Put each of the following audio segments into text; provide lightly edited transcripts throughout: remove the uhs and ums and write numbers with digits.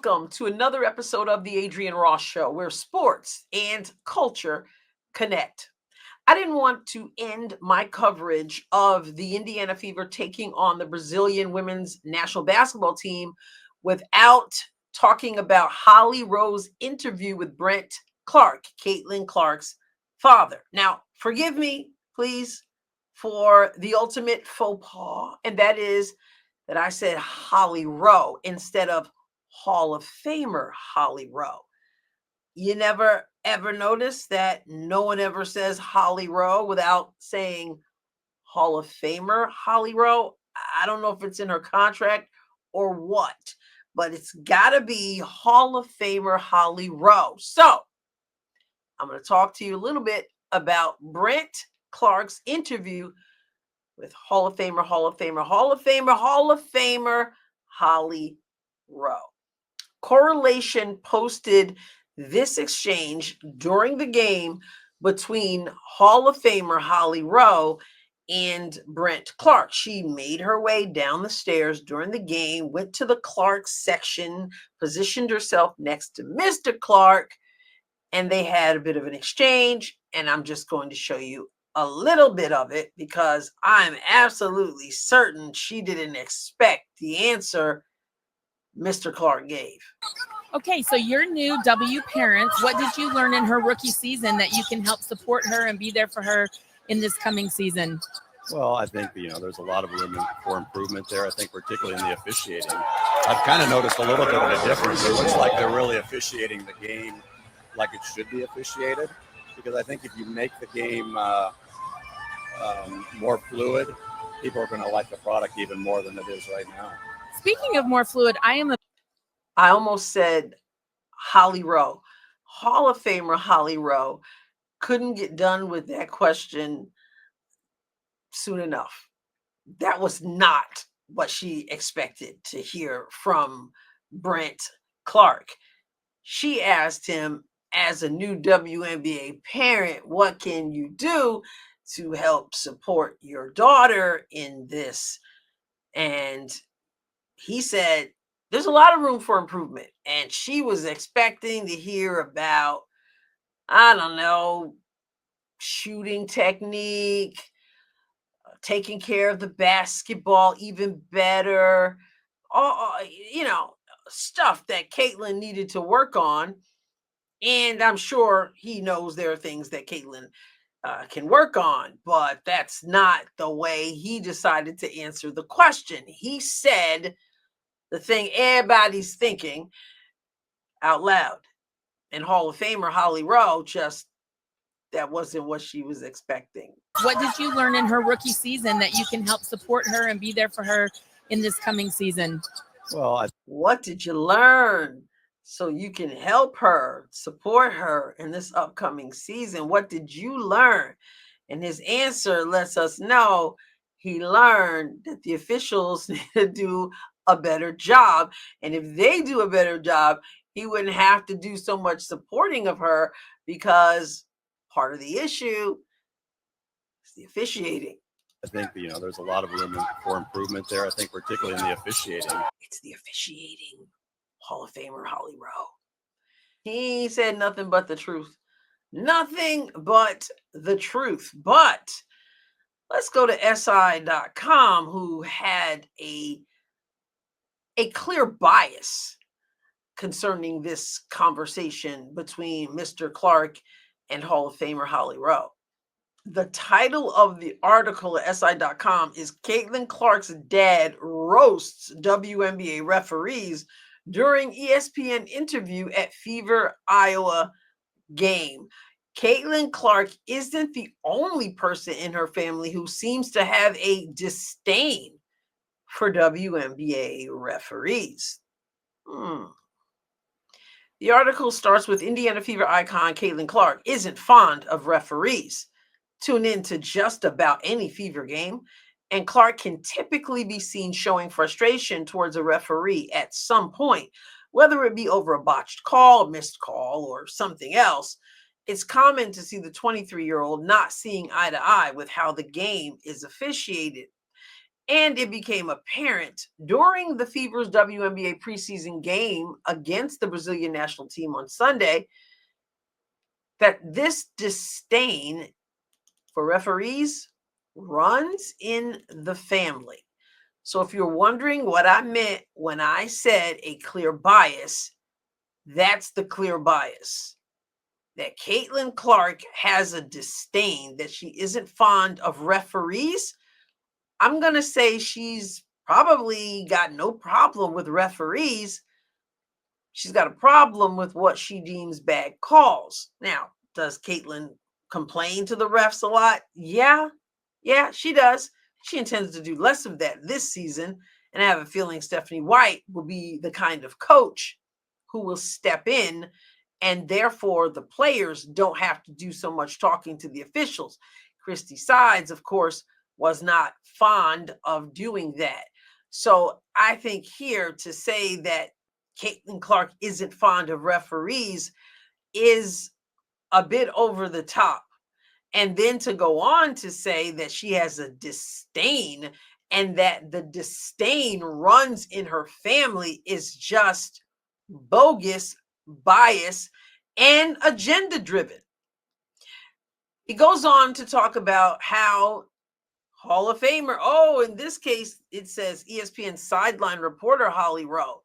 welcome to another episode of the Adrienne Ross Show, where sports and culture connect. I didn't want to end my coverage of the Indiana Fever taking on the Brazilian women's national basketball team without talking about Holly Rowe's interview with Brent Clark, Caitlin Clark's father. Now, forgive me, please, for the ultimate faux pas, and that is that I said Holly Rowe instead of Hall of Famer Holly Rowe. You never ever notice that no one ever says Holly Rowe without saying Hall of Famer Holly Rowe. I don't know if it's in her contract or what, but it's got to be Hall of Famer Holly Rowe. So I'm going to talk to you a little bit about Brent Clark's interview with Hall of Famer Holly Rowe. Correlation posted this exchange during the game between Hall of Famer Holly Rowe and Brent Clark. She made her way down the stairs during the game, went to the Clark section, positioned herself next to Mr. Clark, and they had a bit of an exchange. And I'm just going to show you a little bit of it because I'm absolutely certain she didn't expect the answer Mr. Clark gave. Okay, so you're new W parents. What did you learn in her rookie season that you can help support her and be there for her in this coming season? Well, I think, there's a lot of room for improvement there. I think particularly in the officiating. I've kind of noticed a little bit of a difference. It looks like they're really officiating the game like it should be officiated, because I think if you make the game more fluid, people are going to like the product even more than it is right now. Speaking of more fluid, I almost said Holly Rowe. Hall of Famer Holly Rowe couldn't get done with that question soon enough. That was not what she expected to hear from Brent Clark. She asked him, as a new WNBA parent, what can you do to help support your daughter in this? And he said, there's a lot of room for improvement. And she was expecting to hear about, I don't know, shooting technique, taking care of the basketball even better, all, stuff that Caitlin needed to work on. And I'm sure he knows there are things that Caitlin can work on, but that's not the way he decided to answer the question. He said the thing everybody's thinking out loud. And Hall of Famer Holly Rowe that wasn't what she was expecting. What did you learn in her rookie season that you can help support her and be there for her in this coming season? Well, what did you learn so you can help her, support her in this upcoming season? What did you learn? And his answer lets us know he learned that the officials need to do a better job. And if they do a better job, he wouldn't have to do so much supporting of her, because part of the issue is the officiating. I think, there's a lot of room for improvement there. I think particularly in the officiating. It's the officiating. Hall of Famer Holly Rowe. He said nothing but the truth. Nothing but the truth. But let's go to SI.com, who had a clear bias concerning this conversation between Mr. Clark and Hall of Famer Holly Rowe. The title of the article at SI.com is Caitlin Clark's Dad Roasts WNBA Referees During ESPN Interview at Fever, Iowa Game. Caitlin Clark isn't the only person in her family who seems to have a disdain for WNBA referees. The article starts with Indiana Fever icon Caitlin Clark isn't fond of referees. Tune in to just about any Fever game, and Clark can typically be seen showing frustration towards a referee at some point, whether it be over a botched call, a missed call, or something else. It's common to see the 23-year-old not seeing eye to eye with how the game is officiated. And it became apparent during the Fever's WNBA preseason game against the Brazilian national team on Sunday that this disdain for referees runs in the family. So if you're wondering what I meant when I said a clear bias, that's the clear bias. That Caitlin Clark has a disdain, that she isn't fond of referees. I'm going to say she's probably got no problem with referees. She's got a problem with what she deems bad calls. Now, does Caitlin complain to the refs a lot? Yeah, she does. She intends to do less of that this season. And I have a feeling Stephanie White will be the kind of coach who will step in, and therefore the players don't have to do so much talking to the officials. Christy Sides, of course, was not fond of doing that. So I think here to say that Caitlin Clark isn't fond of referees is a bit over the top. And then to go on to say that she has a disdain and that the disdain runs in her family is just bogus, biased, and agenda driven. He goes on to talk about how Hall of Famer, in this case, it says ESPN sideline reporter Holly Rowe.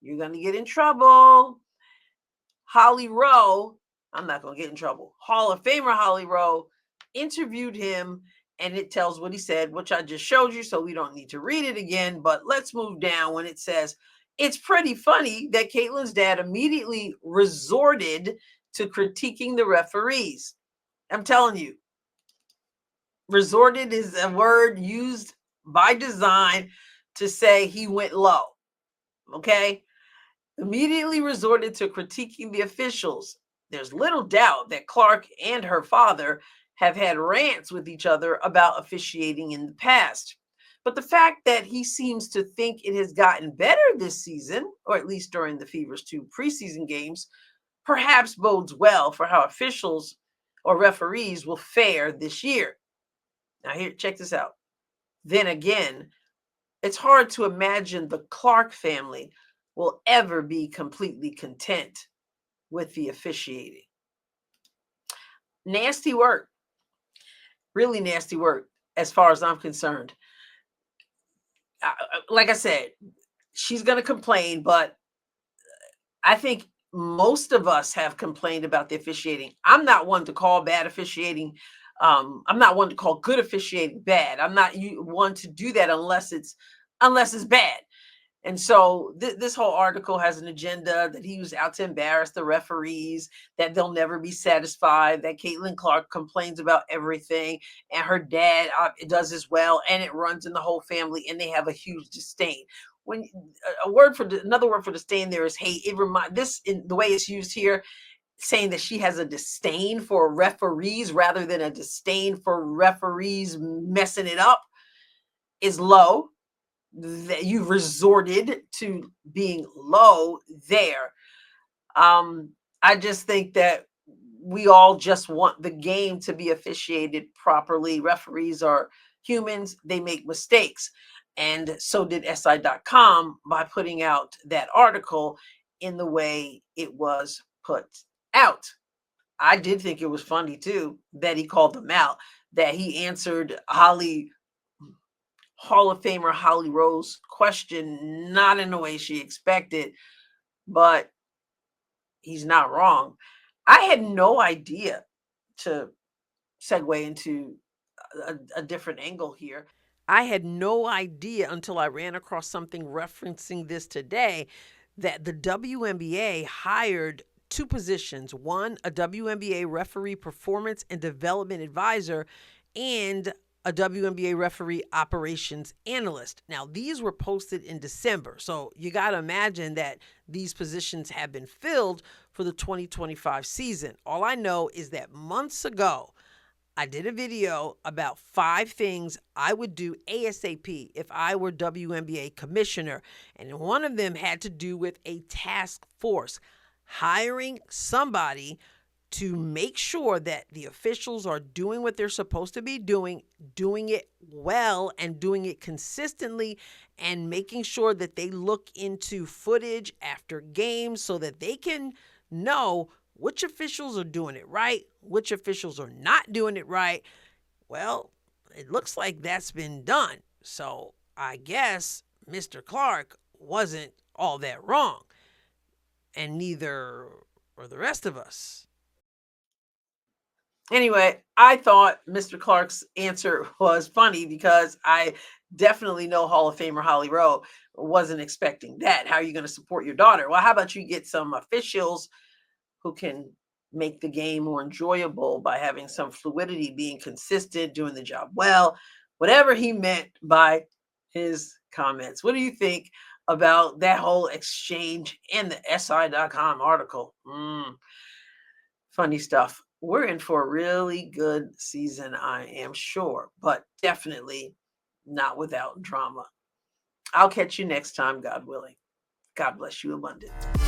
You're going to get in trouble. Holly Rowe, I'm not going to get in trouble. Hall of Famer Holly Rowe interviewed him, and it tells what he said, which I just showed you, so we don't need to read it again. But let's move down when it says, it's pretty funny that Caitlin's dad immediately resorted to critiquing the referees. I'm telling you, resorted is a word used by design to say he went low. Okay? Immediately resorted to critiquing the officials. There's little doubt that Clark and her father have had rants with each other about officiating in the past. But the fact that he seems to think it has gotten better this season, or at least during the Fever's 2 preseason games, perhaps bodes well for how officials or referees will fare this year. Now here, check this out. Then again, it's hard to imagine the Clark family will ever be completely content with the officiating. Nasty work. Really nasty work as far as I'm concerned. Like I said, she's going to complain, but I think most of us have complained about the officiating. I'm not one to call bad officiating. I'm not one to call good officiating bad. I'm not one to do that unless it's bad. And so this whole article has an agenda that he was out to embarrass the referees, that they'll never be satisfied, that Caitlin Clark complains about everything, and her dad does as well, and it runs in the whole family, and they have a huge disdain. When another word for disdain there is hate. This in the way it's used here, saying that she has a disdain for referees rather than a disdain for referees messing it up is low. That you resorted to being low there. I just think that we all just want the game to be officiated properly. Referees are humans, they make mistakes. And so did SI.com by putting out that article in the way it was put out. I did think it was funny too that he called them out, that he answered Hall of Famer Holly Rowe's question not in the way she expected, but he's not wrong. I had no idea, to segue into a different angle here. I had no idea until I ran across something referencing this today that the WNBA hired 2 positions. One, a WNBA referee performance and development advisor, and a WNBA referee operations analyst. Now, these were posted in December, so you got to imagine that these positions have been filled for the 2025 season. All I know is that months ago, I did a video about 5 things I would do ASAP if I were WNBA commissioner, and one of them had to do with a task force, hiring somebody to make sure that the officials are doing what they're supposed to be doing it well and doing it consistently, and making sure that they look into footage after games so that they can know which officials are doing it right, which officials are not doing it right. Well, it looks like that's been done. So I guess Mr. Clark wasn't all that wrong. And neither were the rest of us. Anyway, I thought Mr. Clark's answer was funny because I definitely know Hall of Famer Holly Rowe wasn't expecting that. How are you going to support your daughter? Well, how about you get some officials who can make the game more enjoyable by having some fluidity, being consistent, doing the job well, whatever he meant by his comments. What do you think about that whole exchange in the SI.com article? Funny stuff. We're in for a really good season, I am sure, but definitely not without drama. I'll catch you next time, God willing. God bless you abundantly.